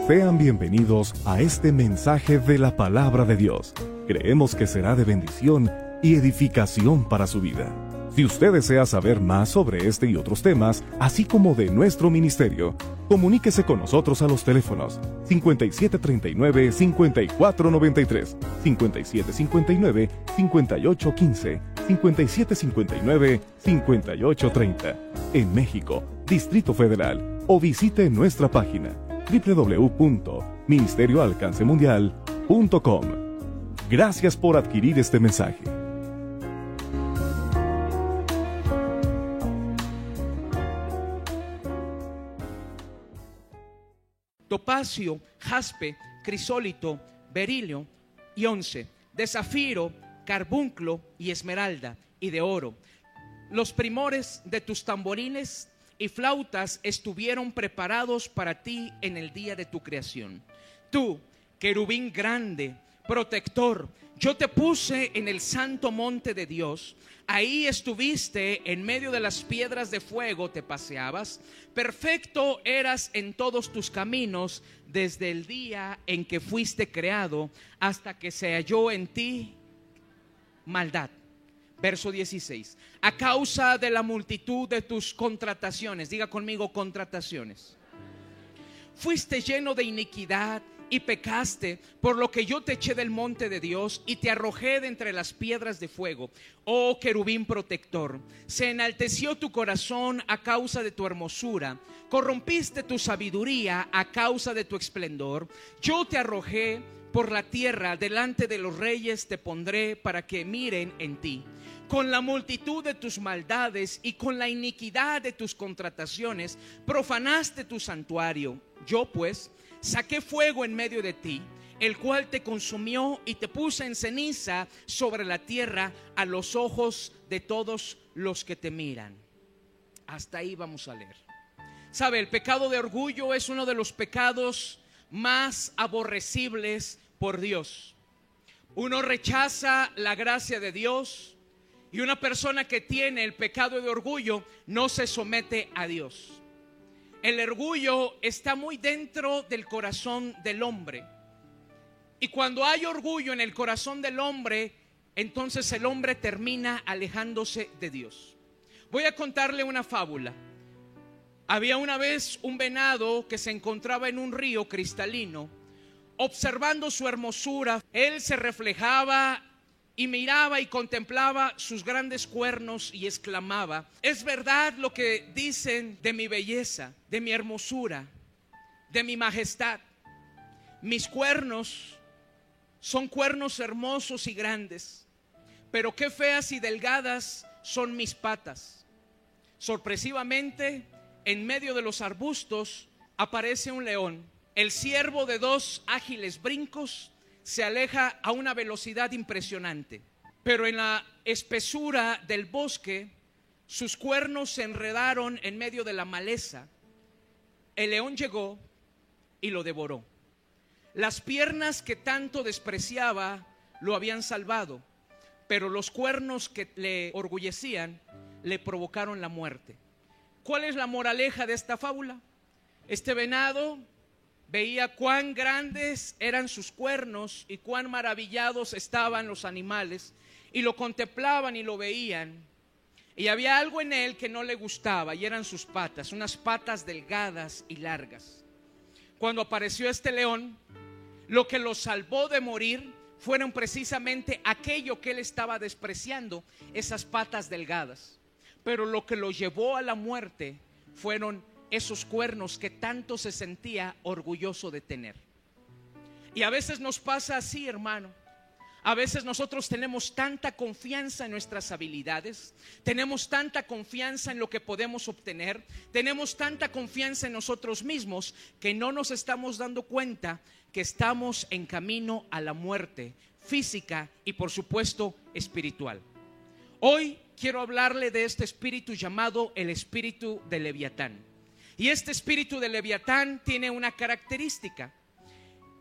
Sean bienvenidos a este mensaje de la Palabra de Dios. Creemos que será de bendición y edificación para su vida. Si usted desea saber más sobre este y otros temas, así como de nuestro ministerio, comuníquese con nosotros a los teléfonos 5739-5493, 5759-5815, 5759-5830, en México, Distrito Federal, o visite nuestra página www.ministerioalcancemundial.com. Gracias por adquirir este mensaje. Topacio, jaspe, crisólito, berilio y once, de zafiro, carbunclo y esmeralda, y de oro. Los primores de tus tamborines y flautas estuvieron preparados para ti en el día de tu creación. Tú, querubín grande, protector, yo te puse en el santo monte de Dios. Ahí estuviste en medio de las piedras de fuego, te paseabas. Perfecto eras en todos tus caminos desde el día en que fuiste creado hasta que se halló en ti maldad. Verso 16. A causa de la multitud de tus contrataciones, diga conmigo, contrataciones, fuiste lleno de iniquidad y pecaste, por lo que yo te eché del monte de Dios y te arrojé de entre las piedras de fuego. Oh querubín protector, se enalteció tu corazón a causa de tu hermosura, corrompiste tu sabiduría a causa de tu esplendor. Yo te arrojé por la tierra, delante de los reyes te pondré para que miren en ti. Con la multitud de tus maldades y con la iniquidad de tus contrataciones profanaste tu santuario. Yo pues saqué fuego en medio de ti, el cual te consumió, y te puse en ceniza sobre la tierra a los ojos de todos los que te miran. Hasta ahí vamos a leer. Sabe, el pecado de orgullo es uno de los pecados más aborrecibles por Dios. Uno rechaza la gracia de Dios, y una persona que tiene el pecado de orgullo no se somete a Dios. El orgullo está muy dentro del corazón del hombre, y cuando hay orgullo en el corazón del hombre, entonces el hombre termina alejándose de Dios. Voy a contarle una fábula. Había una vez un venado que se encontraba en un río cristalino. Observando su hermosura, él se reflejaba y miraba y contemplaba sus grandes cuernos y exclamaba: es verdad lo que dicen de mi belleza, de mi hermosura, de mi majestad. Mis cuernos son cuernos hermosos y grandes, pero qué feas y delgadas son mis patas. Sorpresivamente, en medio de los arbustos aparece un león. El ciervo, de 2 ágiles brincos, se aleja a una velocidad impresionante, pero en la espesura del bosque sus cuernos se enredaron en medio de la maleza. El león llegó y lo devoró. Las piernas que tanto despreciaba lo habían salvado, pero los cuernos que le orgullecían le provocaron la muerte. ¿Cuál es la moraleja de esta fábula? Este venado veía cuán grandes eran sus cuernos y cuán maravillados estaban los animales, y lo contemplaban y lo veían, y había algo en él que no le gustaba, y eran sus patas, unas patas delgadas y largas. Cuando apareció este león, lo que lo salvó de morir fueron precisamente aquello que él estaba despreciando, esas patas delgadas. Pero lo que lo llevó a la muerte fueron esos cuernos que tanto se sentía orgulloso de tener. Y a veces nos pasa así, hermano. A veces nosotros tenemos tanta confianza en nuestras habilidades, tenemos tanta confianza en lo que podemos obtener, tenemos tanta confianza en nosotros mismos, que no nos estamos dando cuenta que estamos en camino a la muerte física y, por supuesto, espiritual. Hoy quiero hablarle de este espíritu llamado el espíritu de Leviatán. Y este espíritu de Leviatán tiene una característica.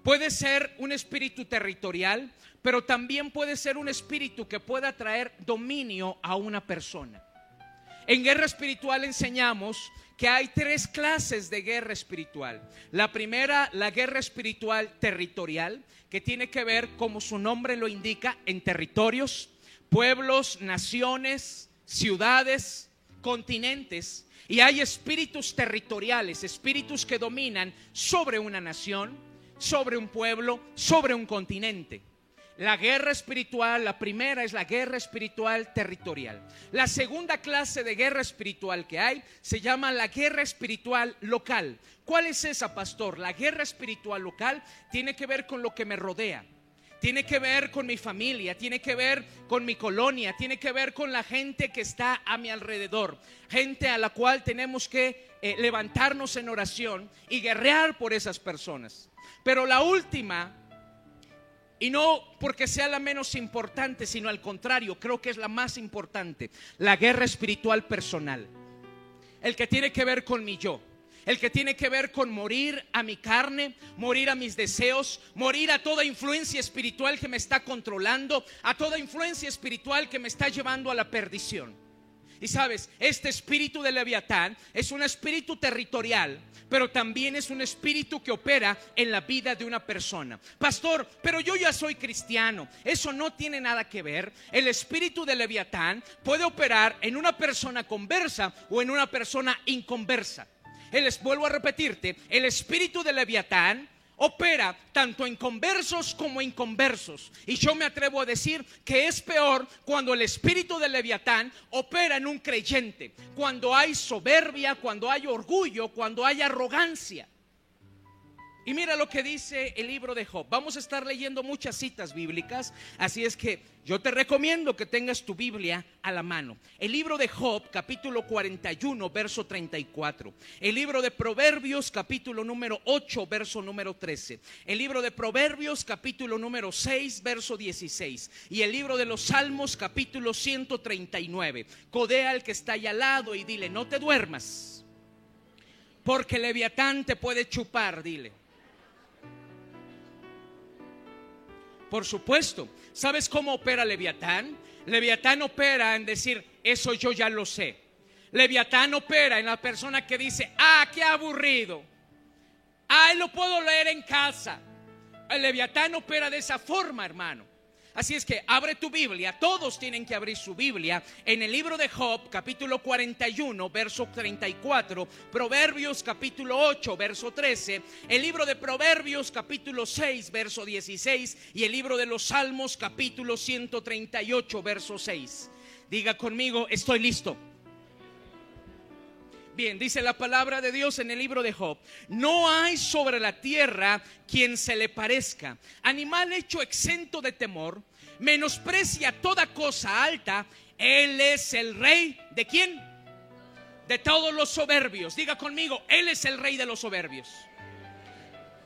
Puede ser un espíritu territorial, pero también puede ser un espíritu que pueda traer dominio a una persona. En guerra espiritual enseñamos que hay 3 clases de guerra espiritual. La primera, la guerra espiritual territorial, que tiene que ver, como su nombre lo indica, en territorios, pueblos, naciones, ciudades, continentes. Y hay espíritus territoriales, espíritus que dominan sobre una nación, sobre un pueblo, sobre un continente. La guerra espiritual, la primera es la guerra espiritual territorial. La segunda clase de guerra espiritual que hay se llama la guerra espiritual local. ¿Cuál es esa, pastor? La guerra espiritual local tiene que ver con lo que me rodea. Tiene que ver con mi familia, tiene que ver con mi colonia, tiene que ver con la gente que está a mi alrededor. Gente a la cual tenemos que levantarnos en oración y guerrear por esas personas. Pero la última, y no porque sea la menos importante, sino al contrario, creo que es la más importante, la guerra espiritual personal. El que tiene que ver con mi yo. El que tiene que ver con morir a mi carne, morir a mis deseos, morir a toda influencia espiritual que me está controlando, a toda influencia espiritual que me está llevando a la perdición. Y sabes, este espíritu de Leviatán es un espíritu territorial, pero también es un espíritu que opera en la vida de una persona. Pastor, pero yo ya soy cristiano. Eso no tiene nada que ver. El espíritu de Leviatán puede operar en una persona conversa o en una persona inconversa. Les vuelvo a repetirte, el espíritu de Leviatán opera tanto en conversos como en inconversos. Y yo me atrevo a decir que es peor cuando el espíritu de Leviatán opera en un creyente. Cuando hay soberbia, cuando hay orgullo, cuando hay arrogancia. Y mira lo que dice el libro de Job. Vamos a estar leyendo muchas citas bíblicas, así es que yo te recomiendo que tengas tu Biblia a la mano. El libro de Job, capítulo 41, verso 34. El libro de Proverbios, capítulo número 8, verso número 13. El libro de Proverbios, capítulo número 6, verso 16. Y el libro de los Salmos, capítulo 139. Codea al que está ahí al lado y dile: no te duermas, porque Leviatán te puede chupar, dile. Por supuesto, ¿sabes cómo opera Leviatán? Leviatán opera en decir: eso yo ya lo sé. Leviatán opera en la persona que dice: qué aburrido, lo puedo leer en casa. El Leviatán opera de esa forma, hermano. Así es que abre tu Biblia, todos tienen que abrir su Biblia en el libro de Job, capítulo 41, verso 34, Proverbios, capítulo 8, verso 13, el libro de Proverbios, capítulo 6, verso 16 y el libro de los Salmos, capítulo 138, verso 6. Diga conmigo: estoy listo. Bien, dice la palabra de Dios en el libro de Job: no hay sobre la tierra quien se le parezca, animal hecho exento de temor, menosprecia toda cosa alta. Él es el rey ¿de quién? De todos los soberbios. Diga conmigo: Él es el rey de los soberbios.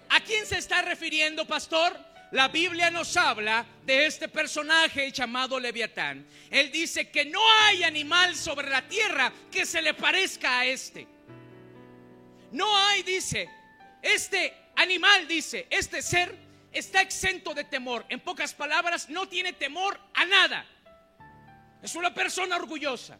¿A quién se está refiriendo, pastor? La Biblia nos habla de este personaje llamado Leviatán. Él dice que no hay animal sobre la tierra que se le parezca a este. No hay, dice, este animal, dice, este ser está exento de temor. En pocas palabras, no tiene temor a nada. Es una persona orgullosa.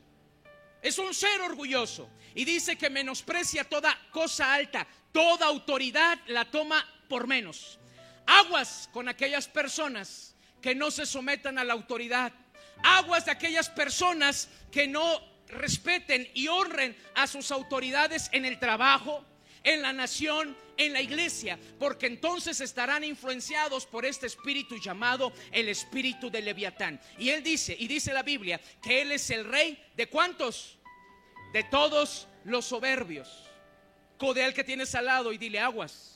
Es un ser orgulloso. Y dice que menosprecia toda cosa alta. Toda autoridad la toma por menos. Aguas con aquellas personas que no se sometan a la autoridad. Aguas de aquellas personas que no respeten y honren a sus autoridades en el trabajo, en la nación, en la iglesia, porque entonces estarán influenciados por este espíritu llamado el espíritu de Leviatán. Y él dice, y dice la Biblia, que él es el rey de ¿cuántos? De todos los soberbios. Codea al que tienes al lado y dile: aguas.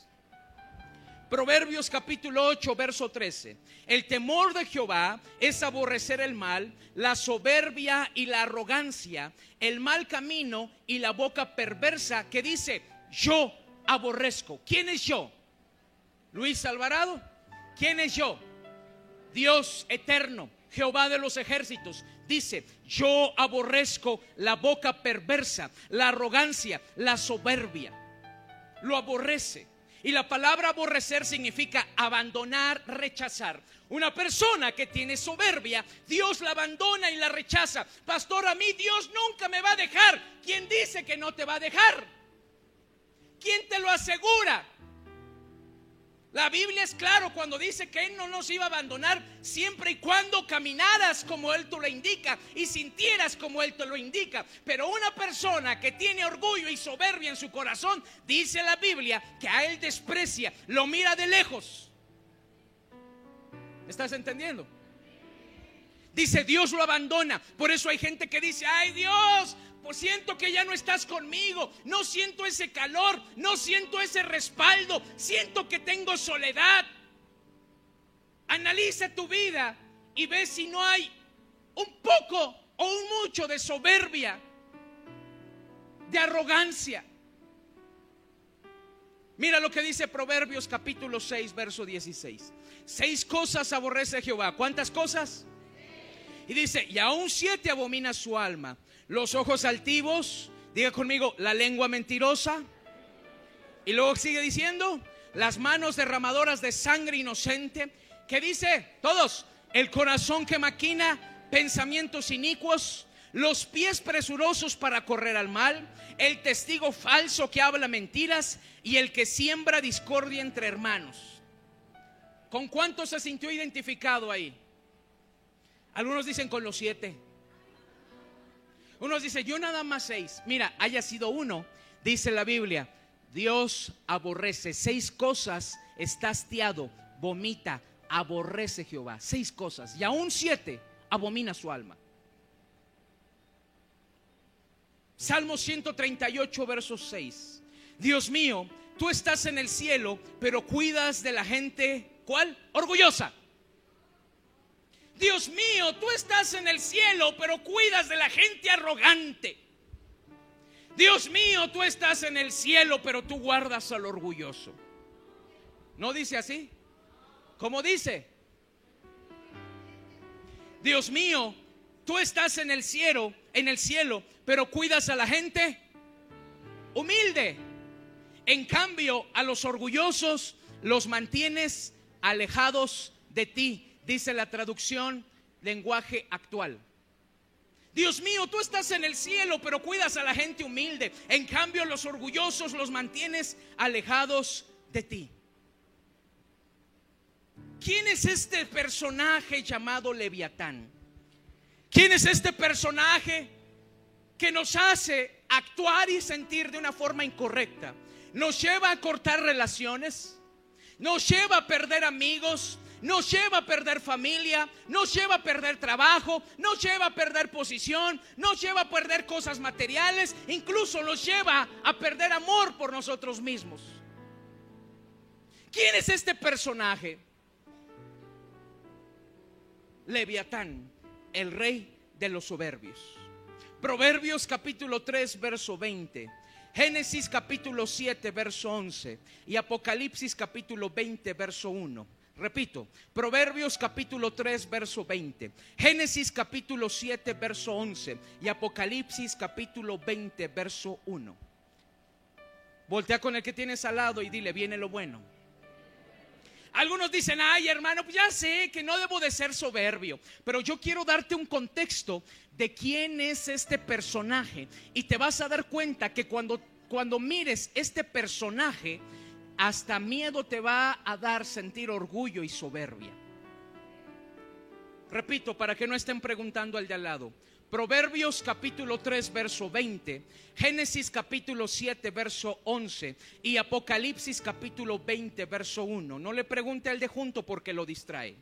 Proverbios capítulo 8, verso 13. El temor de Jehová es aborrecer el mal, la soberbia y la arrogancia, el mal camino y la boca perversa, que dice: yo aborrezco. ¿Quién es yo? Luis Alvarado. ¿Quién es yo? Dios eterno, Jehová de los ejércitos. Dice: yo aborrezco la boca perversa, la arrogancia, la soberbia. Lo aborrece. Y la palabra aborrecer significa abandonar, rechazar. Una persona que tiene soberbia, Dios la abandona y la rechaza. Pastor, a mí Dios nunca me va a dejar. ¿Quién dice que no te va a dejar? ¿Quién te lo asegura? La Biblia es claro cuando dice que Él no nos iba a abandonar siempre y cuando caminaras como Él te lo indica y sintieras como Él te lo indica. Pero una persona que tiene orgullo y soberbia en su corazón, dice la Biblia que a Él desprecia, lo mira de lejos. ¿Estás entendiendo? Dice, Dios lo abandona. Por eso hay gente que dice, ay Dios, pues siento que ya no estás conmigo, no siento ese calor, no siento ese respaldo, siento que tengo soledad. Analiza tu vida y ve si no hay un poco o un mucho de soberbia, de arrogancia. Mira lo que dice Proverbios capítulo 6 verso 16. 6 cosas aborrece Jehová. ¿Cuántas cosas? Y dice, y aún 7 abomina su alma: los ojos altivos, diga conmigo, la lengua mentirosa. Y luego sigue diciendo, las manos derramadoras de sangre inocente. ¿Qué dice? Todos. El corazón que maquina pensamientos inicuos, los pies presurosos para correr al mal, el testigo falso que habla mentiras y el que siembra discordia entre hermanos. ¿Con cuántos se sintió identificado ahí? Algunos dicen con los 7. Unos dicen, yo nada más 6. Mira, haya sido uno, dice la Biblia, Dios aborrece 6 cosas, está hastiado, vomita, aborrece Jehová. 6 cosas, y aún 7 abomina su alma. Salmo 138 verso 6. Dios mío, tú estás en el cielo, pero cuidas de la gente, ¿cuál? Orgullosa. Dios mío, tú estás en el cielo, pero cuidas de la gente arrogante. Dios mío, tú estás en el cielo, pero tú guardas al orgulloso. ¿No dice así? ¿Cómo dice? Dios mío, tú estás en el cielo, pero cuidas a la gente humilde. En cambio, a los orgullosos los mantienes alejados de ti. Dice la traducción lenguaje actual. Dios mío, tú estás en el cielo, pero cuidas a la gente humilde. En cambio, los orgullosos los mantienes alejados de ti. ¿Quién es este personaje llamado Leviatán? ¿Quién es este personaje que nos hace actuar y sentir de una forma incorrecta? Nos lleva a cortar relaciones, nos lleva a perder amigos, nos lleva a perder familia, nos lleva a perder trabajo, nos lleva a perder posición, nos lleva a perder cosas materiales, incluso nos lleva a perder amor por nosotros mismos. ¿Quién es este personaje? Leviatán, el rey de los soberbios. Proverbios capítulo 3 verso 20, Génesis capítulo 7 verso 11 y Apocalipsis capítulo 20 verso 1. Repito, Proverbios capítulo 3 verso 20, Génesis capítulo 7 verso 11 y Apocalipsis capítulo 20 verso 1. Voltea con el que tienes al lado y dile, viene lo bueno. Algunos dicen, ay hermano, pues ya sé que no debo de ser soberbio, pero yo quiero darte un contexto de quién es este personaje y te vas a dar cuenta que cuando mires este personaje, hasta miedo te va a dar sentir orgullo y soberbia. Repito, para que no estén preguntando al de al lado. Proverbios capítulo 3 verso 20, Génesis capítulo 7 verso 11 y Apocalipsis capítulo 20 verso 1. No le pregunte al de junto porque lo distrae.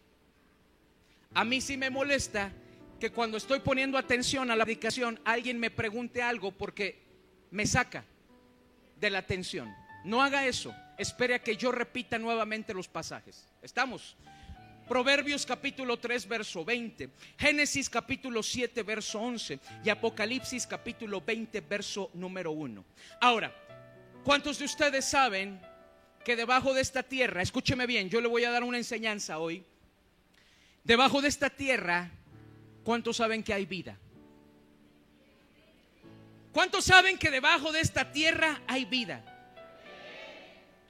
A mí sí me molesta que cuando estoy poniendo atención a la predicación alguien me pregunte algo porque me saca de la atención. No haga eso. Espere a que yo repita nuevamente los pasajes. ¿Estamos? Proverbios capítulo 3 verso 20, Génesis capítulo 7 verso 11 y Apocalipsis capítulo 20 verso número 1. Ahora, ¿cuántos de ustedes saben que debajo de esta tierra, escúcheme bien, yo le voy a dar una enseñanza hoy, debajo de esta tierra, ¿cuántos saben que hay vida? ¿Cuántos saben que debajo de esta tierra hay vida?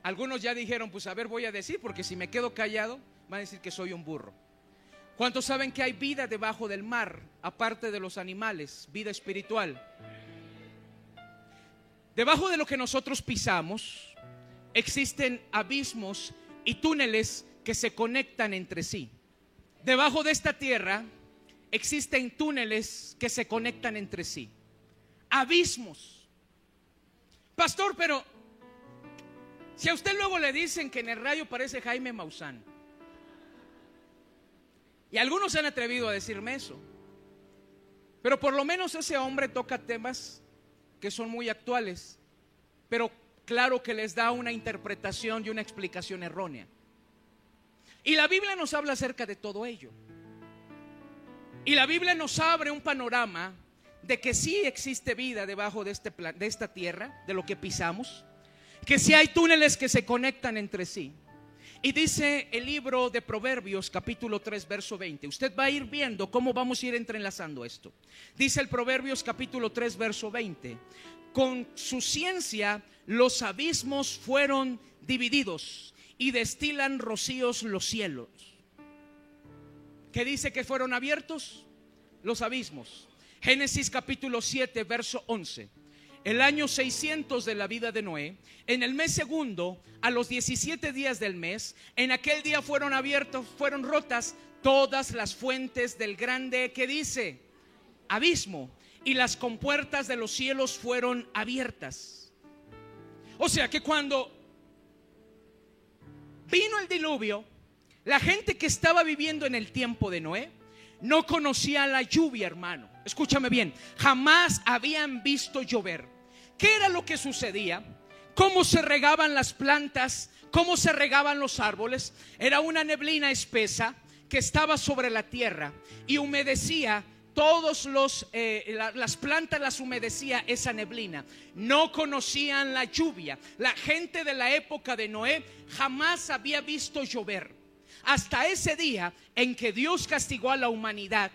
Algunos ya dijeron, pues a ver, voy a decir, porque si me quedo callado van a decir que soy un burro. ¿Cuántos saben que hay vida debajo del mar, aparte de los animales, vida espiritual? Debajo de lo que nosotros pisamos existen abismos y túneles que se conectan entre sí. Debajo de esta tierra existen túneles que se conectan entre sí. Abismos. Pastor, pero si a usted luego le dicen que en el radio parece Jaime Maussan, y algunos se han atrevido a decirme eso, pero por lo menos ese hombre toca temas que son muy actuales, pero claro que les da una interpretación y una explicación errónea. Y la Biblia nos habla acerca de todo ello. Y la Biblia nos abre un panorama de que sí existe vida debajo de esta tierra, de lo que pisamos, que sí hay túneles que se conectan entre sí. Y dice el libro de Proverbios capítulo 3 verso 20. Usted va a ir viendo cómo vamos a ir entrelazando esto. Dice el Proverbios capítulo 3 verso 20: con su ciencia los abismos fueron divididos y destilan rocíos los cielos. ¿Qué dice que fueron abiertos? Los abismos. Génesis capítulo 7 verso 11. El año 600 de la vida de Noé, en el mes segundo, a los 17 días del mes, en aquel día fueron rotas todas las fuentes del grande, que dice, abismo, y las compuertas de los cielos fueron abiertas. O sea que cuando vino el diluvio, la gente que estaba viviendo en el tiempo de Noé no conocía la lluvia, hermano. Escúchame bien, jamás habían visto llover. ¿Qué era lo que sucedía? ¿Cómo se regaban las plantas? ¿Cómo se regaban los árboles? Era una neblina espesa que estaba sobre la tierra y humedecía todos las plantas, las humedecía esa neblina. No conocían la lluvia. La gente de la época de Noé jamás había visto llover, hasta ese día en que Dios castigó a la humanidad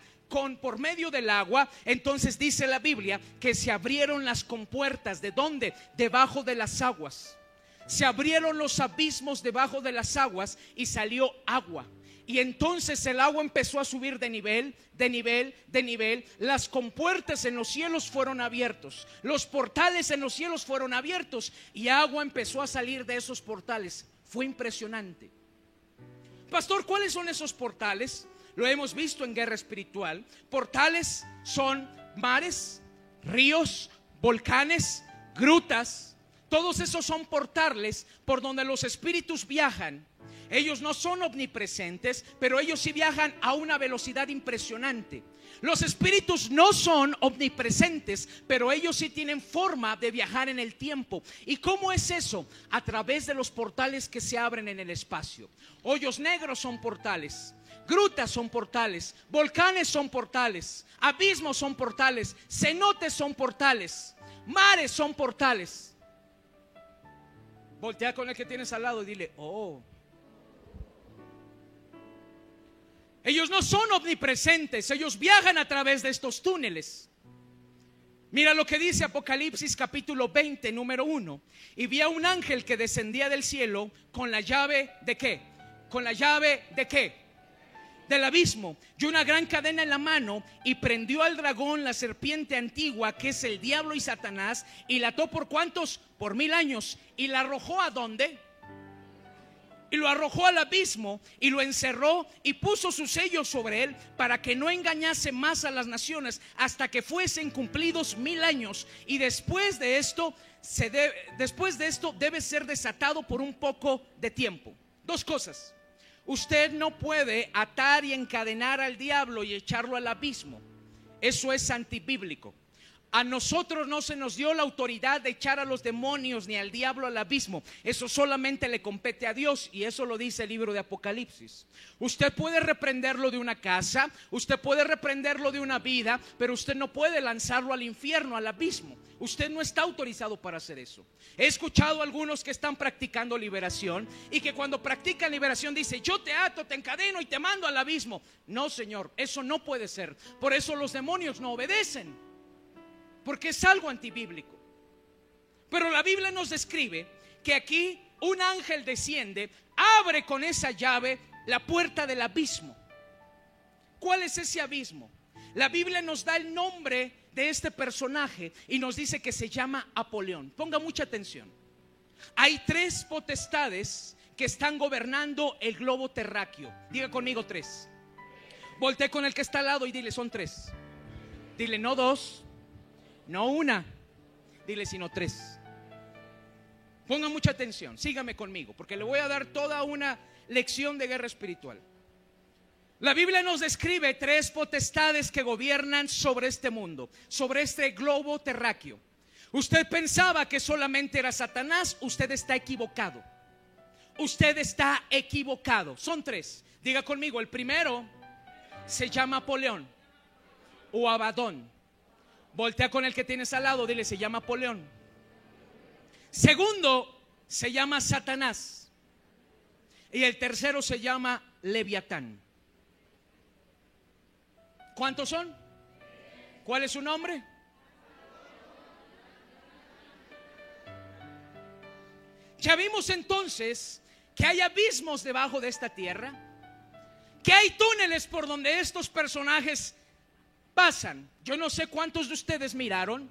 por medio del agua. Entonces dice la Biblia que se abrieron las compuertas. ¿De dónde? Debajo de las aguas. Se abrieron los abismos debajo de las aguas y salió agua. Y entonces el agua empezó a subir de nivel, de nivel, de nivel. Las compuertas en los cielos fueron abiertos. Los portales en los cielos fueron abiertos. Y agua empezó a salir de esos portales. Fue impresionante. Pastor, ¿cuáles son esos portales? Lo hemos visto en Guerra Espiritual. Portales son mares, ríos, volcanes, grutas. Todos esos son portales por donde los espíritus viajan. Ellos no son omnipresentes, pero ellos sí viajan a una velocidad impresionante. Los espíritus no son omnipresentes, pero ellos sí tienen forma de viajar en el tiempo. ¿Y cómo es eso? A través de los portales que se abren en el espacio. Hoyos negros son portales. Grutas son portales, volcanes son portales, abismos son portales, cenotes son portales, mares son portales. Voltea con el que tienes al lado y dile, oh. Ellos no son omnipresentes, ellos viajan a través de estos túneles. Mira lo que dice Apocalipsis capítulo 20, número 1. Y vi a un ángel que descendía del cielo con la llave ¿de qué? Con la llave ¿de qué? Del abismo, y una gran cadena en la mano, y prendió al dragón, la serpiente antigua, que es el diablo y Satanás, y la ató por ¿cuántos? Por 1000 años, y la arrojó ¿a dónde? Y lo arrojó al abismo, y lo encerró, y puso su sello sobre él, para que no engañase más a las naciones, hasta que fuesen cumplidos 1000 años. Y después de esto debe ser desatado por un poco de tiempo. Dos cosas. Usted no puede atar y encadenar al diablo y echarlo al abismo. Eso es antibíblico. A nosotros no se nos dio la autoridad de echar a los demonios ni al diablo al abismo. Eso solamente le compete a Dios, y eso lo dice el libro de Apocalipsis. Usted puede reprenderlo de una casa, usted puede reprenderlo de una vida, pero usted no puede lanzarlo al infierno, al abismo. Usted no está autorizado para hacer eso. He escuchado a algunos que están practicando liberación y que cuando practican liberación dice, yo te ato, te encadeno y te mando al abismo. No, señor, eso no puede ser. Por eso los demonios no obedecen, porque es algo antibíblico. Pero la Biblia nos describe que aquí un ángel desciende, abre con esa llave la puerta del abismo. ¿Cuál es ese abismo? La Biblia nos da el nombre de este personaje y nos dice que se llama Apolión. Ponga mucha atención. Hay 3 potestades que están gobernando el globo terráqueo. Diga conmigo 3. Voltea con el que está al lado y dile, son 3. Dile, no 2, no 1. Dile, sino 3. Ponga mucha atención, sígame conmigo, porque le voy a dar toda una lección de guerra espiritual. La Biblia nos describe 3 potestades que gobiernan sobre este mundo, sobre este globo terráqueo. Usted pensaba que solamente era Satanás, usted está equivocado. Usted está equivocado. Son 3. Diga conmigo, el primero se llama Apolión o Abadón. Voltea con el que tienes al lado, dile, se llama Apolión. Segundo se llama Satanás. Y el tercero se llama Leviatán. ¿Cuántos son? ¿Cuál es su nombre? Ya vimos entonces que hay abismos debajo de esta tierra, que hay túneles por donde estos personajes pasan. Yo no sé cuántos de ustedes miraron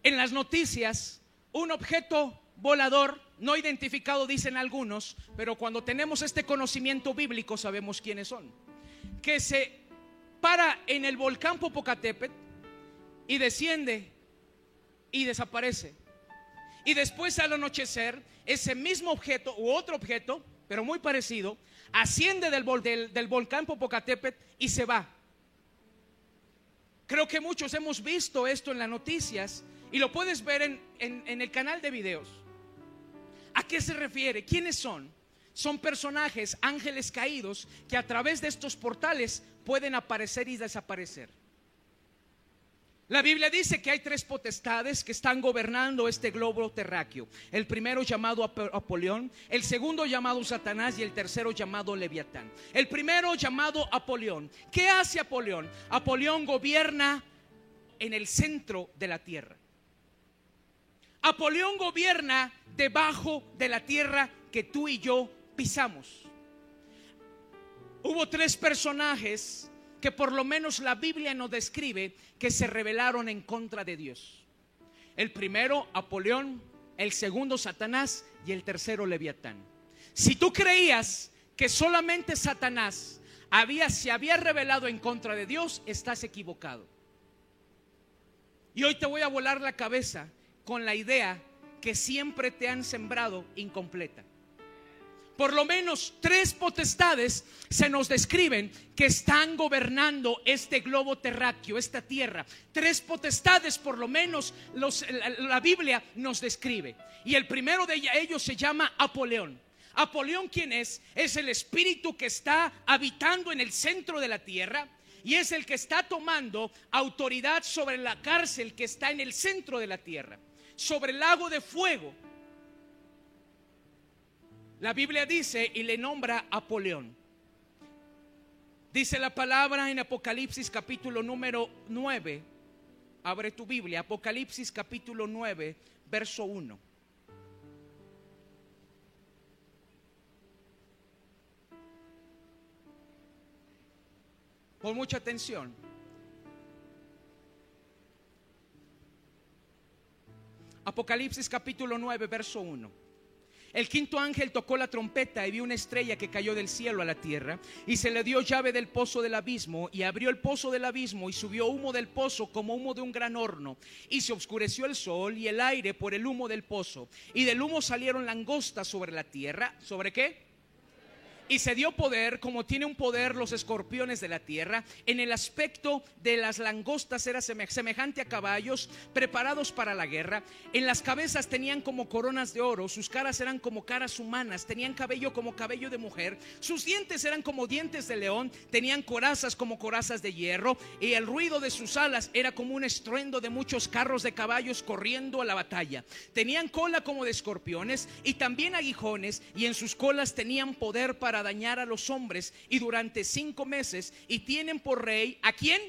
en las noticias un objeto volador no identificado, dicen algunos, pero cuando tenemos este conocimiento bíblico sabemos quiénes son, que se para en el volcán Popocatépetl y desciende y desaparece. Y después al anochecer, ese mismo objeto u otro objeto, pero muy parecido, asciende del volcán Popocatépetl y se va. Creo que muchos hemos visto esto en las noticias y lo puedes ver en el canal de videos. ¿A qué se refiere? ¿Quiénes son? Son personajes, ángeles caídos, que a través de estos portales pueden aparecer y desaparecer. La Biblia dice que hay 3 potestades que están gobernando este globo terráqueo. El primero llamado Apolión, el segundo llamado Satanás y el tercero llamado Leviatán. El primero llamado Apolión. ¿Qué hace Apolión? Apolión gobierna en el centro de la tierra. Apolión gobierna debajo de la tierra que tú y yo pisamos. Hubo 3 personajes que por lo menos la Biblia nos describe que se rebelaron en contra de Dios. El primero, Apolión, el segundo, Satanás, y el tercero, Leviatán. Si tú creías que solamente Satanás se había rebelado en contra de Dios, estás equivocado. Y hoy te voy a volar la cabeza con la idea que siempre te han sembrado incompleta. Por lo menos 3 potestades se nos describen que están gobernando este globo terráqueo, esta tierra. 3 potestades por lo menos la Biblia nos describe. Y el primero de ellos se llama Apolión. Apolión, ¿quién es? Es el espíritu que está habitando en el centro de la tierra y es el que está tomando autoridad sobre la cárcel que está en el centro de la tierra, sobre el lago de fuego. La Biblia dice y le nombra Apolión. Dice la palabra en Apocalipsis capítulo número 9. Abre tu Biblia, Apocalipsis capítulo 9, verso 1. Pon mucha atención. Apocalipsis capítulo 9, verso 1. El quinto ángel tocó la trompeta y vio una estrella que cayó del cielo a la tierra y se le dio llave del pozo del abismo y abrió el pozo del abismo y subió humo del pozo como humo de un gran horno y se oscureció el sol y el aire por el humo del pozo y del humo salieron langostas sobre la tierra. ¿Sobre qué? Y se dio poder, como tiene un poder los escorpiones de la tierra. En el aspecto de las langostas era semejante a caballos preparados para la guerra. En las cabezas tenían como coronas de oro, sus caras eran como caras humanas, tenían cabello como cabello de mujer, sus dientes eran como dientes de león, tenían corazas como corazas de hierro, y el ruido de sus alas era como un estruendo de muchos carros de caballos corriendo a la batalla. Tenían cola como de escorpiones y también aguijones, y en sus colas tenían poder para dañar a los hombres, y durante 5 meses, y tienen por rey, ¿a quién?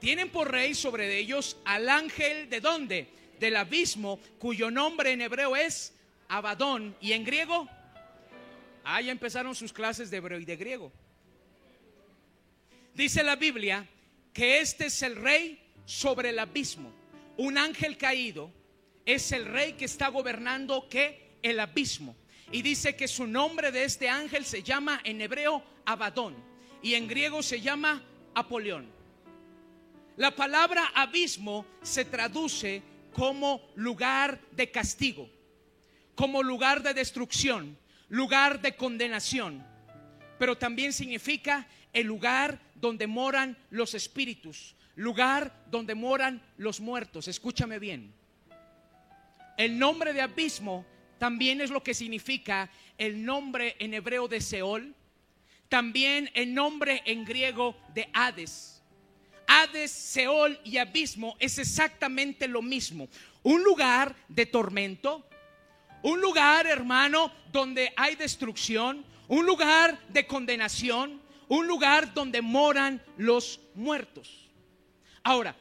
Tienen por rey sobre ellos al ángel, ¿de dónde? Del abismo, cuyo nombre en hebreo es Abadón. ¿Y en griego? Ya empezaron sus clases de hebreo y de griego. Dice la Biblia que este es el rey sobre el abismo. Un ángel caído es el rey que está gobernando ¿qué? El abismo. Y dice que su nombre de este ángel se llama en hebreo Abadón y en griego se llama Apolión. La palabra abismo se traduce como lugar de castigo, como lugar de destrucción, lugar de condenación, pero también significa el lugar donde moran los espíritus, lugar donde moran los muertos. Escúchame bien. El nombre de abismo también es lo que significa el nombre en hebreo de Seol, también el nombre en griego de Hades. Hades, Seol y abismo es exactamente lo mismo. Un lugar de tormento, un lugar, hermano, donde hay destrucción, un lugar de condenación, un lugar donde moran los muertos. Ahora,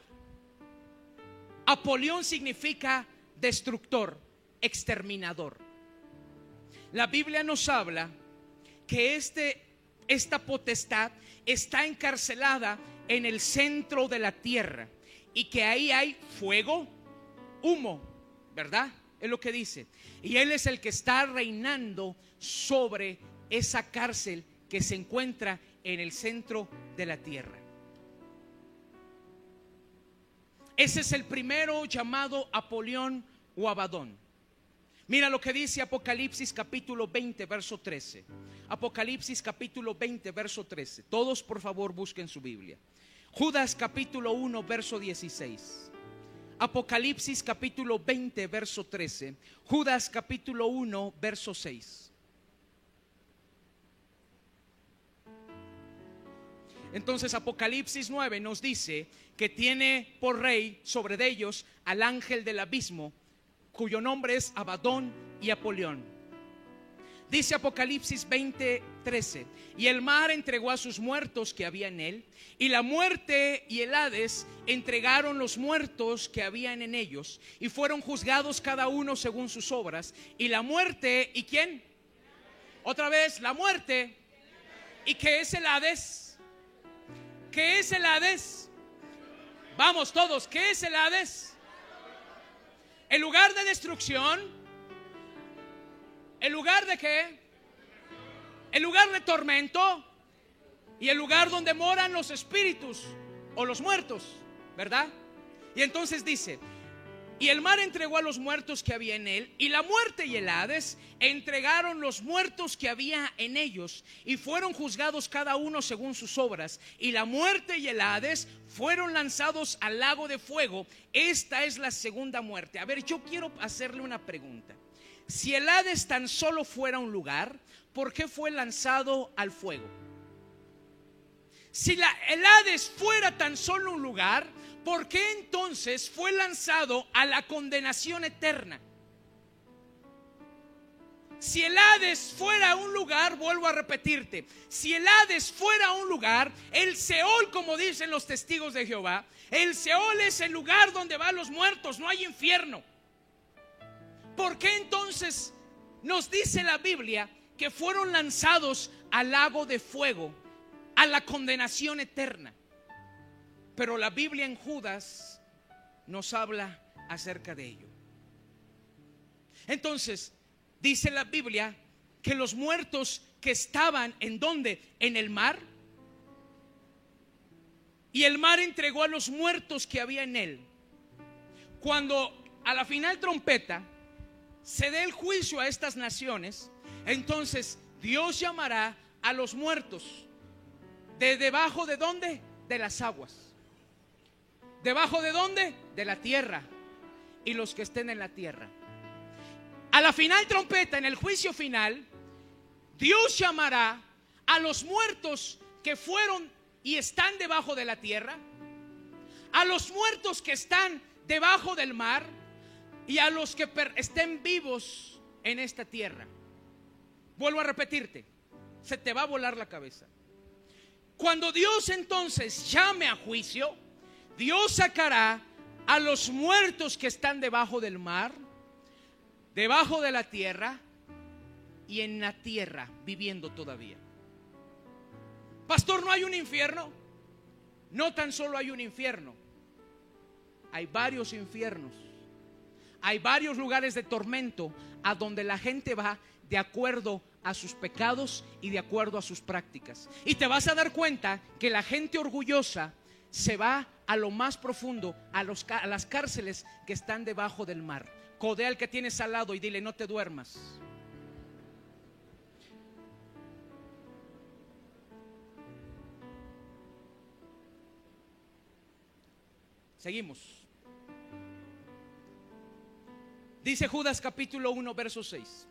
Apolión significa destructor, exterminador. La Biblia nos habla que esta potestad está encarcelada en el centro de la tierra y que ahí hay fuego, humo, ¿verdad? Es lo que dice. Y él es el que está reinando sobre esa cárcel que se encuentra en el centro de la tierra. Ese es el primero llamado Apolión o Abadón. Mira lo que dice Apocalipsis capítulo 20 verso 13. Apocalipsis capítulo 20 verso 13. Todos por favor busquen su Biblia. Judas capítulo 1 verso 16. Apocalipsis capítulo 20 verso 13. Judas capítulo 1 verso 6. Entonces Apocalipsis 9 nos dice que tiene por rey sobre de ellos al ángel del abismo, cuyo nombre es Abadón y Apolión. Dice Apocalipsis 20:13: y el mar entregó a sus muertos que había en él, y la muerte y el Hades entregaron los muertos que habían en ellos, y fueron juzgados cada uno según sus obras. Y la muerte, ¿y quién? Otra vez, la muerte. ¿Y qué es el Hades? ¿Qué es el Hades? Vamos todos, ¿qué es el Hades? El lugar de destrucción. ¿El lugar de qué? El lugar de tormento. Y el lugar donde moran los espíritus o los muertos, ¿verdad? Y entonces dice: y el mar entregó a los muertos que había en él, y la muerte y el Hades entregaron los muertos que había en ellos, y fueron juzgados cada uno según sus obras. Y la muerte y el Hades fueron lanzados al lago de fuego. Esta es la segunda muerte. A ver, yo quiero hacerle una pregunta. Si el Hades tan solo fuera un lugar, ¿por qué fue lanzado al fuego? Si el Hades fuera tan solo un lugar, ¿por qué entonces fue lanzado a la condenación eterna? Si el Hades fuera un lugar, vuelvo a repetirte, si el Hades fuera un lugar, el Seol, como dicen los testigos de Jehová, el Seol es el lugar donde van los muertos, no hay infierno. ¿Por qué entonces nos dice la Biblia que fueron lanzados al lago de fuego, a la condenación eterna? Pero la Biblia en Judas nos habla acerca de ello. Entonces, dice la Biblia que los muertos que estaban ¿en dónde? En el mar. Y el mar entregó a los muertos que había en él. Cuando a la final trompeta se dé el juicio a estas naciones, entonces Dios llamará a los muertos de debajo de ¿dónde? De las aguas. ¿Debajo de dónde? De la tierra. Y los que estén en la tierra. A la final trompeta, en el juicio final, Dios llamará a los muertos que fueron y están debajo de la tierra, a los muertos que están debajo del mar y a los que estén vivos en esta tierra. Vuelvo a repetirte, se te va a volar la cabeza. Cuando Dios entonces llame a juicio, Dios sacará a los muertos que están debajo del mar, debajo de la tierra y en la tierra viviendo todavía. Pastor, ¿no hay un infierno? No tan solo hay un infierno, hay varios infiernos. Hay varios lugares de tormento a donde la gente va de acuerdo a sus pecados y de acuerdo a sus prácticas. Y te vas a dar cuenta que la gente orgullosa se va a lo más profundo, a las cárceles que están debajo del mar. Codea al que tienes al lado y dile: no te duermas. Seguimos. Dice Judas capítulo 1 verso 6: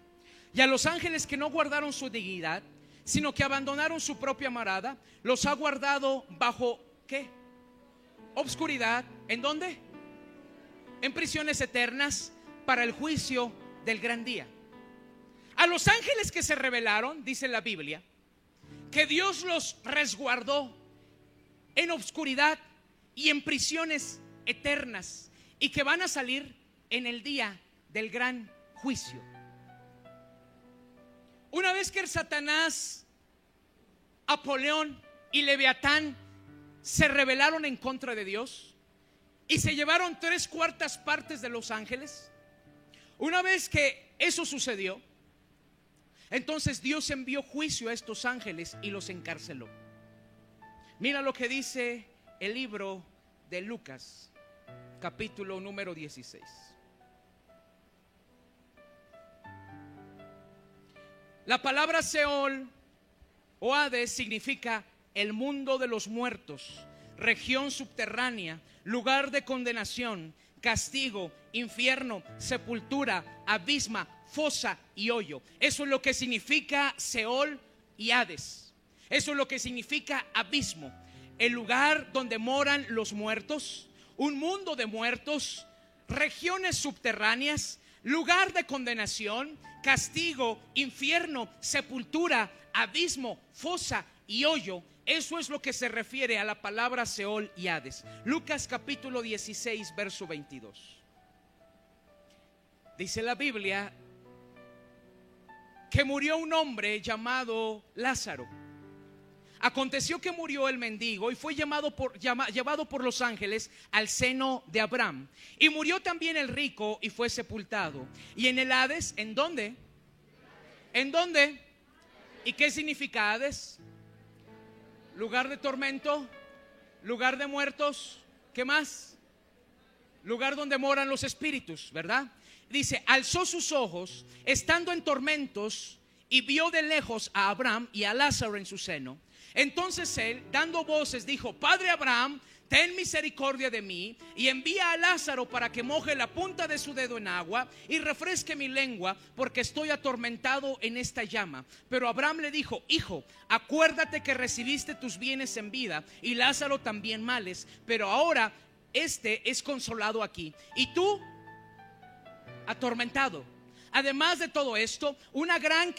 y a los ángeles que no guardaron su dignidad, sino que abandonaron su propia morada, los ha guardado bajo ¿qué? Obscuridad. ¿En dónde? En prisiones eternas para el juicio del gran día. A los ángeles que se rebelaron, dice la Biblia, que Dios los resguardó en obscuridad y en prisiones eternas, y que van a salir en el día del gran juicio. Una vez que el Satanás, Apolión y Leviatán se rebelaron en contra de Dios y se llevaron 3/4 partes de los ángeles, una vez que eso sucedió, entonces Dios envió juicio a estos ángeles y los encarceló. Mira lo que dice el libro de Lucas, capítulo número 16. La palabra Seol o Hades significa el mundo de los muertos, región subterránea, lugar de condenación, castigo, infierno, sepultura, abismo, fosa y hoyo. Eso es lo que significa Seol y Hades. Eso es lo que significa abismo, el lugar donde moran los muertos, un mundo de muertos, regiones subterráneas, lugar de condenación, castigo, infierno, sepultura, abismo, fosa y hoyo. Eso es lo que se refiere a la palabra Seol y Hades. Lucas capítulo 16 verso 22. Dice la Biblia que murió un hombre llamado Lázaro. Aconteció que murió el mendigo y fue llevado por los ángeles al seno de Abraham. Y murió también el rico y fue sepultado. Y en el Hades, ¿en dónde? ¿En dónde? ¿Y qué significa Hades? Lugar de tormento, lugar de muertos. ¿Qué más? Lugar donde moran los espíritus, ¿verdad? Dice: alzó sus ojos estando en tormentos y vio de lejos a Abraham y a Lázaro en su seno. Entonces él, dando voces, dijo: Padre Abraham, ten misericordia de mí y envía a Lázaro para que moje la punta de su dedo en agua y refresque mi lengua, porque estoy atormentado en esta llama. Pero Abraham le dijo: Hijo, acuérdate que recibiste tus bienes en vida y Lázaro también males, pero ahora este es consolado aquí y tú atormentado. Además de todo esto, una gran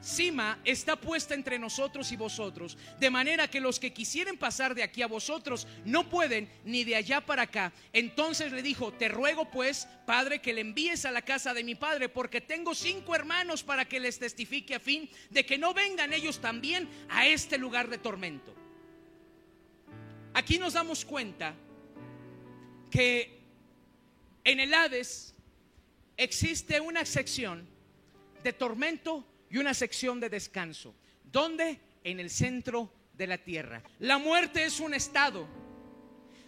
cima está puesta entre nosotros y vosotros, de manera que los que quisieren pasar de aquí a vosotros no pueden, ni de allá para acá. Entonces le dijo: te ruego pues, Padre, que le envíes a la casa de mi padre, porque tengo 5 hermanos, para que les testifique, a fin de que no vengan ellos también a este lugar de tormento. Aquí nos damos cuenta que en el Hades existe una sección de tormento y una sección de descanso. ¿Dónde? En el centro de la tierra. La muerte es un estado.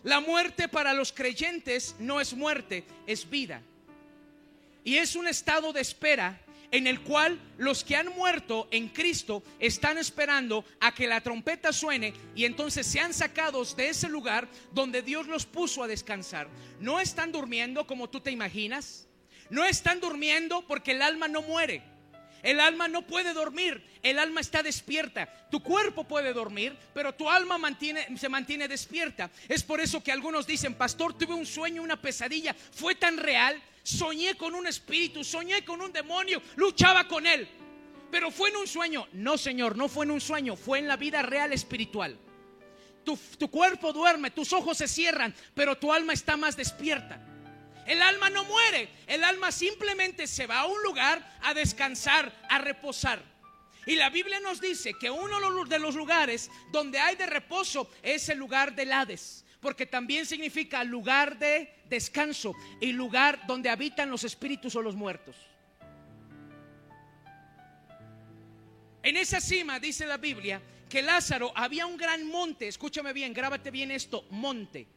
La muerte para los creyentes no es muerte, es vida. Y es un estado de espera en el cual los que han muerto en Cristo están esperando a que la trompeta suene y entonces sean sacados de ese lugar donde Dios los puso a descansar. No están durmiendo como tú te imaginas. No están durmiendo porque el alma no muere. El alma no puede dormir, el alma está despierta. Tu cuerpo puede dormir, pero tu alma se mantiene despierta. Es por eso que algunos dicen: pastor, tuve un sueño, una pesadilla, fue tan real, soñé con un espíritu, soñé con un demonio, luchaba con él, pero fue en un sueño. No, señor, no fue en un sueño, fue en la vida real espiritual. Tu cuerpo duerme, tus ojos se cierran, pero tu alma está más despierta. El alma no muere, el alma simplemente se va a un lugar a descansar, a reposar. Y la Biblia nos dice que uno de los lugares donde hay de reposo es el lugar del Hades, porque también significa lugar de descanso y lugar donde habitan los espíritus o los muertos. En esa cima dice la Biblia que Lázaro, había un gran monte, escúchame bien, grábate bien esto, monte.